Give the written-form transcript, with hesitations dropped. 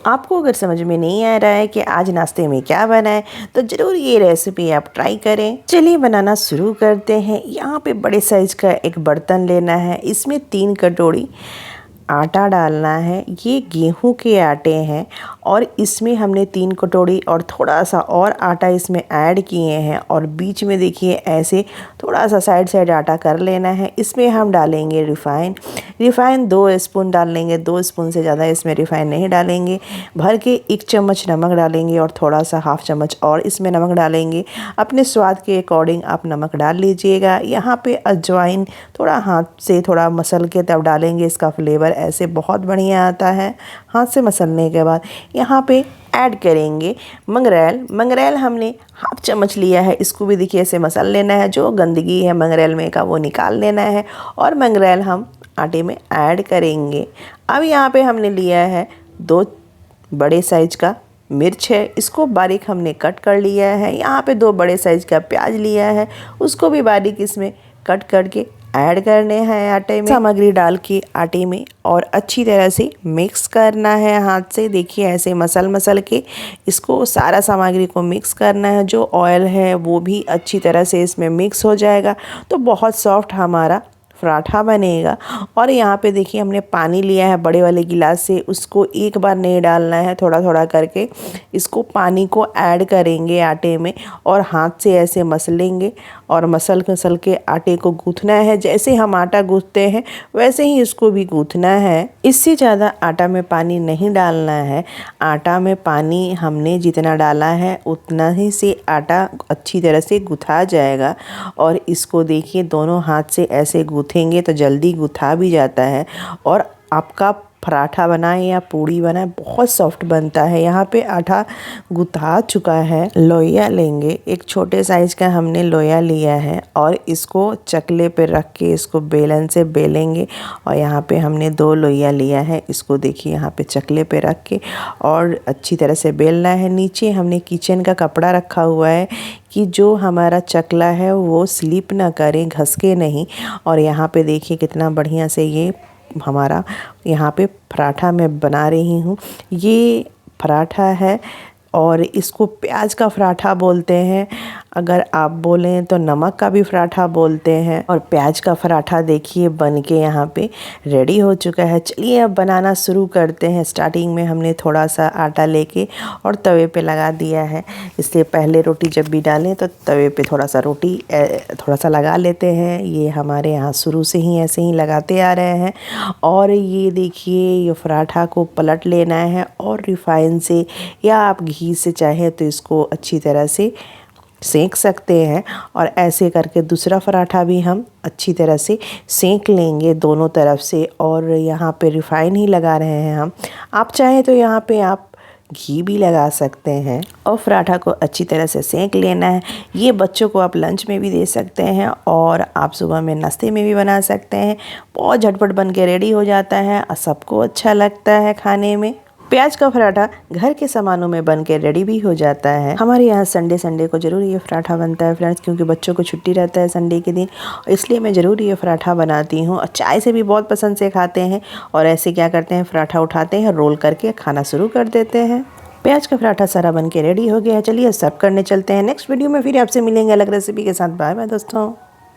आपको अगर समझ में नहीं आ रहा है कि आज नाश्ते में क्या बनाएं, तो ज़रूर ये रेसिपी आप ट्राई करें। चलिए बनाना शुरू करते हैं। यहाँ पे बड़े साइज का एक बर्तन लेना है, इसमें 3 कटोरी आटा डालना है। ये गेहूं के आटे हैं और इसमें हमने 3 कटोरी और थोड़ा सा और आटा इसमें ऐड किए हैं। और बीच में देखिए ऐसे थोड़ा सा साइड आटा कर लेना है। इसमें हम डालेंगे रिफ़ाइन 2 स्पून डाल लेंगे, 2 स्पून से ज़्यादा इसमें रिफ़ाइन नहीं डालेंगे। भर के 1 चम्मच नमक डालेंगे और थोड़ा सा हाफ चम्मच और इसमें नमक डालेंगे। अपने स्वाद के अकॉर्डिंग आप नमक डाल लीजिएगा। यहाँ पे अजवाइन थोड़ा हाथ से थोड़ा मसल के तब डालेंगे, इसका फ्लेवर ऐसे बहुत बढ़िया आता है। हाथ से मसलने के बाद यहाँ पे ऐड करेंगे मंगरेल हमने हाफ चम्मच लिया है। इसको भी देखिए ऐसे मसल लेना है, जो गंदगी है मंगरेल में का वो निकाल लेना है। और मंगरेल हम आटे में ऐड करेंगे। अब यहाँ पे हमने लिया है 2 बड़े साइज का मिर्च है, इसको बारीक हमने कट कर लिया है। यहाँ पे 2 बड़े साइज का प्याज लिया है, उसको भी बारीक इसमें कट करके ऐड करने हैं आटे में। सामग्री डाल के आटे में और अच्छी तरह से मिक्स करना है हाथ से। देखिए ऐसे मसल के इसको सारा सामग्री को मिक्स करना है। जो ऑयल है वो भी अच्छी तरह से इसमें मिक्स हो जाएगा, तो बहुत सॉफ्ट हमारा पराठा बनेगा। और यहाँ पे देखिए हमने पानी लिया है बड़े वाले गिलास से, उसको एक बार नहीं डालना है, थोड़ा थोड़ा करके इसको पानी को ऐड करेंगे आटे में और हाथ से ऐसे मसलेंगे और मसल के आटे को गूँथना है। जैसे हम आटा गूँथते हैं वैसे ही इसको भी गूँथना है। इससे ज़्यादा आटा में पानी नहीं डालना है। आटा में पानी हमने जितना डाला है उतना ही से आटा अच्छी तरह से गूँथा जाएगा। और इसको देखिए दोनों हाथ से ऐसे गूँथेंगे तो जल्दी गूँथा भी जाता है और आपका पराठा बनाए या पूड़ी बनाए बहुत सॉफ्ट बनता है। यहाँ पे आटा गूँथा चुका है। लोइया लेंगे, एक छोटे साइज का हमने लोइया लिया है और इसको चकले पे रख के इसको बेलन से बेलेंगे। और यहाँ पे हमने 2 लोइया लिया है, इसको देखिए यहाँ पे चकले पे रख के और अच्छी तरह से बेलना है। नीचे हमने किचन का कपड़ा रखा हुआ है कि जो हमारा चकला है वो स्लिप ना करे, घसके नहीं। और यहाँ पे देखिए कितना बढ़िया से ये हमारा यहाँ पे पराठा मैं बना रही हूँ। ये पराठा है और इसको प्याज का पराठा बोलते हैं। अगर आप बोलें तो नमक का भी पराठा बोलते हैं। और प्याज का पराठा देखिए बन के यहाँ पे रेडी हो चुका है। चलिए अब बनाना शुरू करते हैं। स्टार्टिंग में हमने थोड़ा सा आटा लेके और तवे पे लगा दिया है। इससे पहले रोटी जब भी डालें तो तवे पे थोड़ा सा लगा लेते हैं। ये हमारे यहाँ शुरू से ही ऐसे ही लगाते आ रहे हैं। और ये देखिए ये पराठा को पलट लेना है और रिफाइन से या आप घी से चाहे तो इसको अच्छी तरह से सेंक सकते हैं। और ऐसे करके दूसरा पराठा भी हम अच्छी तरह से सेंक लेंगे दोनों तरफ से। और यहाँ पे रिफाइन ही लगा रहे हैं हम, आप चाहें तो यहाँ पे आप घी भी लगा सकते हैं। और पराठा को अच्छी तरह से सेंक लेना है। ये बच्चों को आप लंच में भी दे सकते हैं और आप सुबह में नाश्ते में भी बना सकते हैं। बहुत झटपट बन के रेडी हो जाता है और सबको अच्छा लगता है खाने में। प्याज का पराठा घर के सामानों में बन के रेडी भी हो जाता है। हमारे यहाँ संडे को ज़रूर ये पराठा बनता है फ्रेंड्स, क्योंकि बच्चों को छुट्टी रहता है संडे के दिन, इसलिए मैं ज़रूर ये पराठा बनाती हूँ। और चाय से भी बहुत पसंद से खाते हैं। और ऐसे क्या करते हैं, पराठा उठाते हैं, रोल करके खाना शुरू कर देते हैं। प्याज का पराठा सारा बन के रेडी हो गया है। चलिए सर्व करने चलते हैं। नेक्स्ट वीडियो में फिर आपसे मिलेंगे अलग रेसिपी के साथ। बाय बाय दोस्तों।